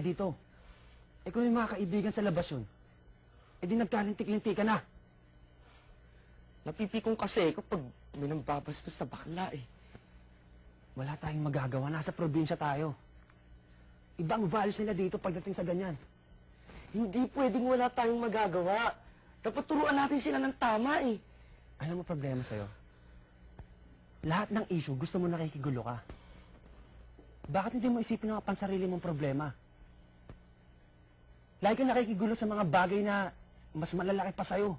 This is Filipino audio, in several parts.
Eh dito, kung may mga kaibigan sa labas yun, di nagkalintik-lintik ka na. Napipikong kasi kapag may nambabastos sa bakla eh. Wala tayong magagawa, nasa probinsya tayo. Ibang values nila dito pagdating sa ganyan. Hindi pwedeng wala tayong magagawa. Dapat turuan natin sila ng tama eh. Alam mo problema sa'yo? Lahat ng issue, gusto mo nakikigulo ka. Bakit hindi mo isipin ang pansarili mong problema? Lagi ka nakikigulo sa mga bagay na mas malalaki pa sa'yo.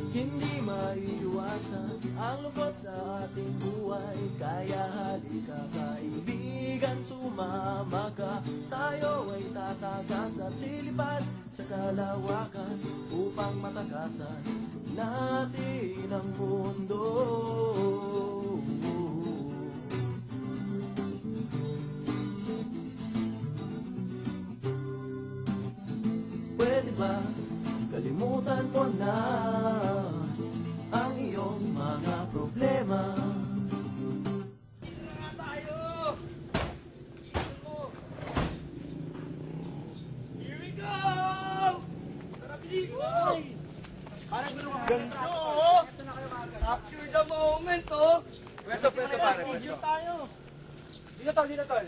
Hindi maiiwasan ang lungkot sa ating buhay. Kaya halika kaibigan, sumama ka. Tayo ay tatagas at lilipad sa kalawakan upang matakasan natin ang mundo. Pwede ba kalimutan mo na ang iyong mga problema? Here we go! Tara, bilis mo! Ganito, oh! Capture the moment, oh! Pwesto pare, Video tayo! Dito, tol, dito, tol.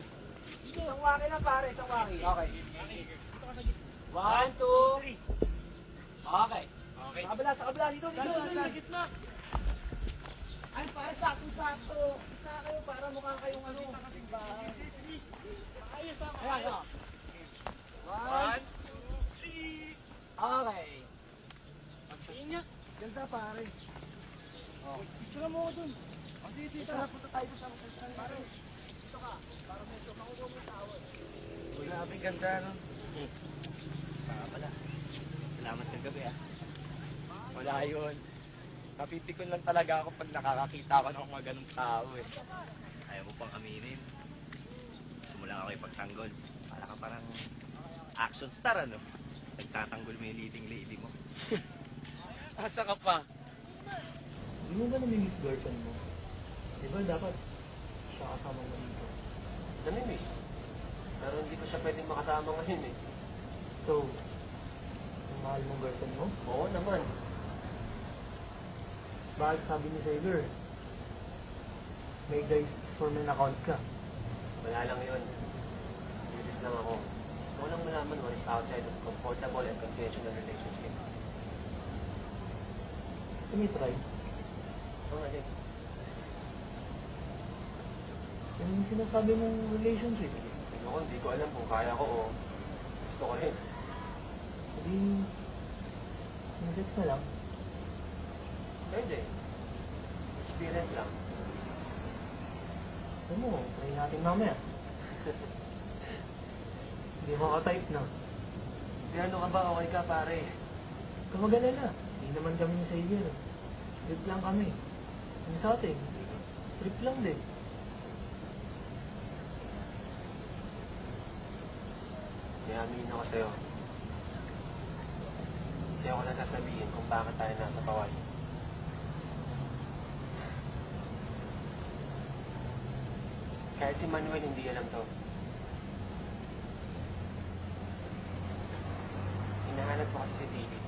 Isang waki na, pare, isang waki. Okay. 1, 2, 3. Okay. Okay. Sa kabila, dito, sa gitna. Ay, pare, sakto-sakto. Kita kayo para mukha kayong ano. Diba? Ayos, ayan. 1, 2, 3. Okay. Pastiin niya. Ganda, pare. Oh. Picture mo ko dun. O, sige, tara, punta tayo sa pare. Dito ka. Para medyo makuha mo yung tao. Grabe ganda no? Pala. Salamat ng gabi ah. Wala yun. Napipikon lang talaga ako pag nakakakita ako ng mga ganong tao eh. Ayaw mo pang aminin. Gusto mo lang ako ipagtanggol. Para ka parang action star, ano? Nagtatanggol mo yung leading lady mo. Asa ka pa? Hindi mo ba namimiss girlfriend mo? Di ba dapat siya kasama mo dito? Namimiss. Pero hindi ko siya pwedeng makasama ngayon eh. So, ang mahal mong girlfriend mo? Oo naman. Bakit sabi ni sa'yo, girl? May guys for men account ka. Wala lang yun. Curious lang ako. Gusto ko lang malaman what is outside of comfortable and conventional relationship. Tumitry. Oo nga din. Yung sinasabi mong relationship. Ako, hindi ko alam kung kaya ko o gusto ko rin. Hindi, yung sex na lang. Pwede. Experience lang. Ano mo, try natin mamaya. Hindi mo ka-type na. Di ano ka ba? Okay ka pare? Kamag-alala. Hindi naman kami ni Xavier. Trip lang kami. Ano sa atin? Trip lang din. Kaya aminin ako sa'yo. Kasi ako na sasabihin kung bakit tayo nasa paway. Kahit si Manuel hindi alam to. Hinahanap ko kasi si Dili.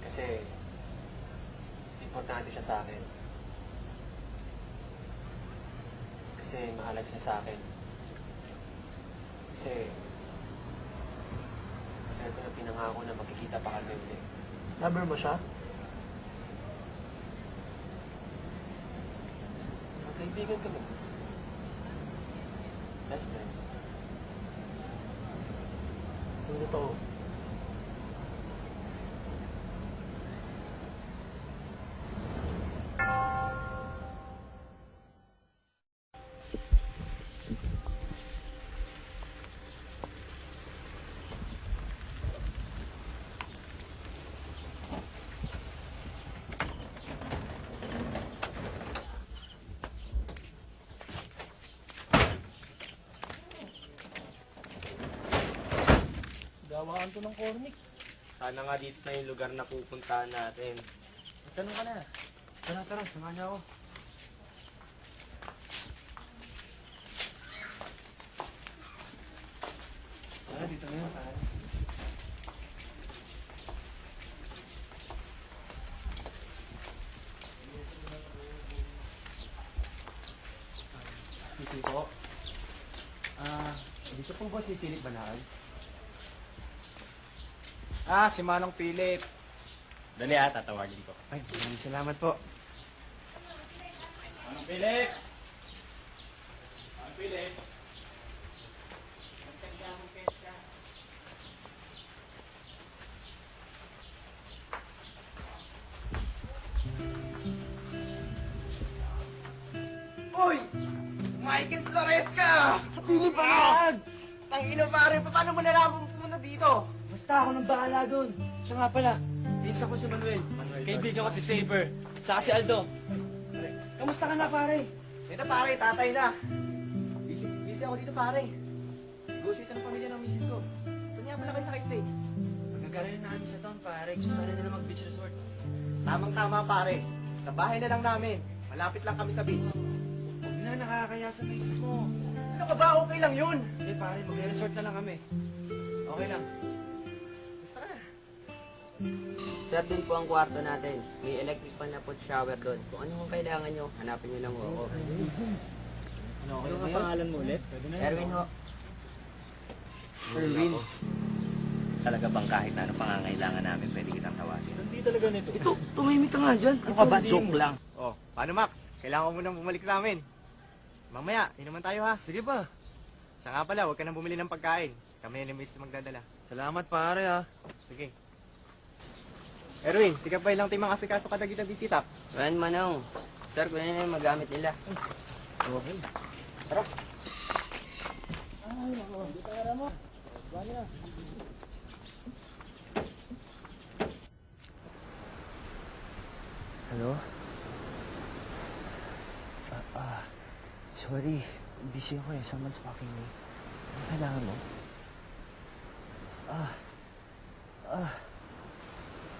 Kasi importante siya sa akin. Kasi mahalaga siya sa akin. Kasi dahil ko na pinangako na magkikita pa kami ulit. Lover mo siya? Magkaibigan kami. Best friends. Yung totoo. Gawaan to ng cornic. Sana nga dito na yung lugar na pupuntahan natin. Tanong ka na. Tara, tara, samahan niya ako. Tara, dito na yun, pare. Sisi po. Dito po ba si Philip Banaag? Si Manong Philip. Dali tatawagin ko. Ay, maraming salamat po. Manong Philip! Manong Philip! Uy! Michael Flores ka! Philip Banaag! Tangina pare, paano mo nalaman pumunta dito? Basta ako nang bahala doon. Siya nga pala, pinsa ko si Manuel. Kaibigan ko si Saber. Tsaka si Aldo. Kamusta ka na, pare? Ito pare, tatay na. Busy ako dito pare. Negotiate ng pamilya ng misis ko. Saan nga pala kayo naka-stay? Magagaling na namin sa town, pare. Gusto sana nila mag-beach resort. Tamang-tama pare. Sa bahay na lang namin. Malapit lang kami sa beach. Huwag na, nakakaya sa misis mo. Ano ka ba? Okay lang yun. Hindi, pare, mag-resort na lang kami. Okay lang. Basta ka na. Sir, dun po ang kwarto natin. May electric pan na po shower doon. Kung ano kung kailangan nyo, hanapin nyo lang ho ako. Ano nga pangalan mo ulit? Erwin ho. Erwin. Talaga bang kahit na anong pangangailangan namin, pwede kitang tawagin? Hindi talaga nito. Ito, tumimik ka nga dyan. Ano ka ba? Joke lang. Oh, paano Max? Kailangan mo nang bumalik sa amin. Mamaya, inuman tayo ha. Sige ba? Siya nga pala, huwag ka nang bumili ng pagkain. Kami ni miss magdadala. Salamat, pare, ha. Sige. Erwin, sikap ba ilang timang asikaso kada kita bisita? Ryan Manong. Sir, kung ano yung magamit nila. Okay. Hello? Sorry. Busy ako eh. Someone's fucking me. Ano kailangan mo?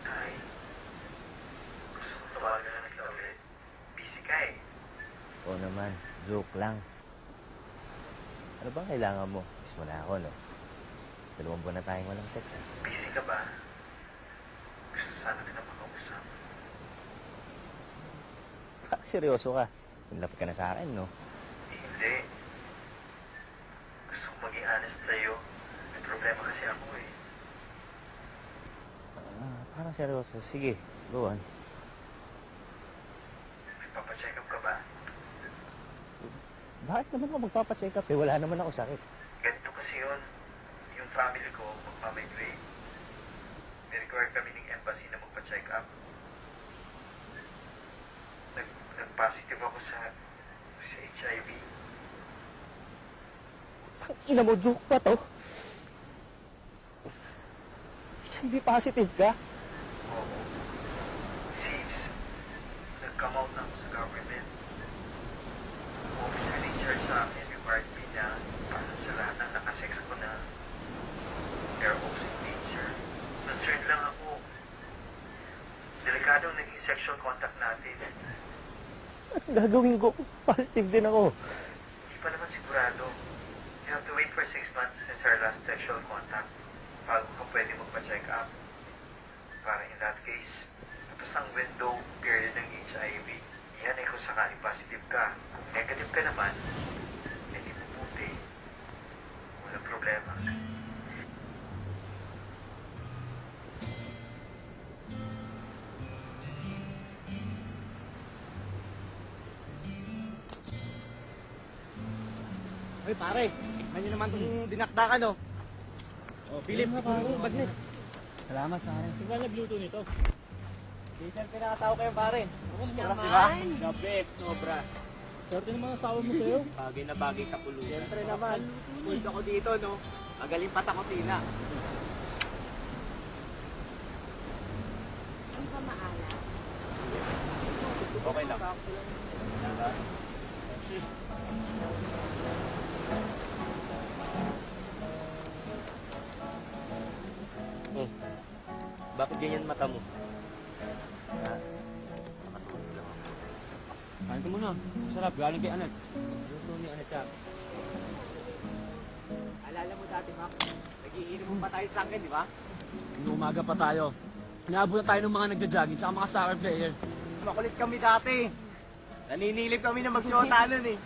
Ay, gusto ko tawagan na kita ulit. Busy ka eh. Oo naman, joke lang. Ano bang kailangan mo? Miss mo na ako, no? 2 buwan na tayong walang sex, eh. Busy ka ba? Gusto sana kita makausap. Seryoso ka? In love ka na sa akin, no? Hindi. Gusto kong maging honest sa'yo. May problema kasi ako, eh. Parang seryoso. Sige, go on. May papacheck up ka ba? Bakit naman ako magpapacheck up eh? Wala naman ako sakit. Ganito kasi yun. Yung family ko magpamigrate. May required kami ng embassy na magpa-check up. Nag-positive ako sa HIV. Ina mo, joke pa to? HIV positive ka? Oo. Since nag-come out na ako sa government, officially charge sa akin, required me na parang sa lahat ng nakasex ko na airbox in nature. Concerned lang ako. Delikadong naging sexual contact natin. Gagawin ko, positive din ako. Hindi pa naman sigurado. You have to wait for 6 months since our last sexual contact bago ka pwede magpa-check up. Para in that case, tapos ang window period ng HIV. Yan ay kung sakaling positive ka. Kung negative ka naman, hindi mabuti. Walang problema. Hoy pare, tignan niyo naman itong dinakdakan oh. Oh, Philip, bagnet. Salamat, pare. Tingnan na Bluetooth nito. Decent pinakasawa kayo pare. Naman! Diba? The best, sobra. Swerte naman ang asawa mo sa'yo. Bagay na bagay sa pulutan. Siyempre naman. Puld ako dito no. Magaling pa sa kusina. Ang pamaala. Okay lang. Bakit ganyan mata mo? Kain ka muna. Masarap. Galing kay Anet. Luto ni ano siya? Alala mo dati, Mac? Nagiinom pa tayo sa akin, di ba? Yung umaga pa tayo. Inaabot na tayo ng mga nagja-jogging tsaka mga soccer player. Makulit kami dati. Naninilip kami na magsyota nun eh.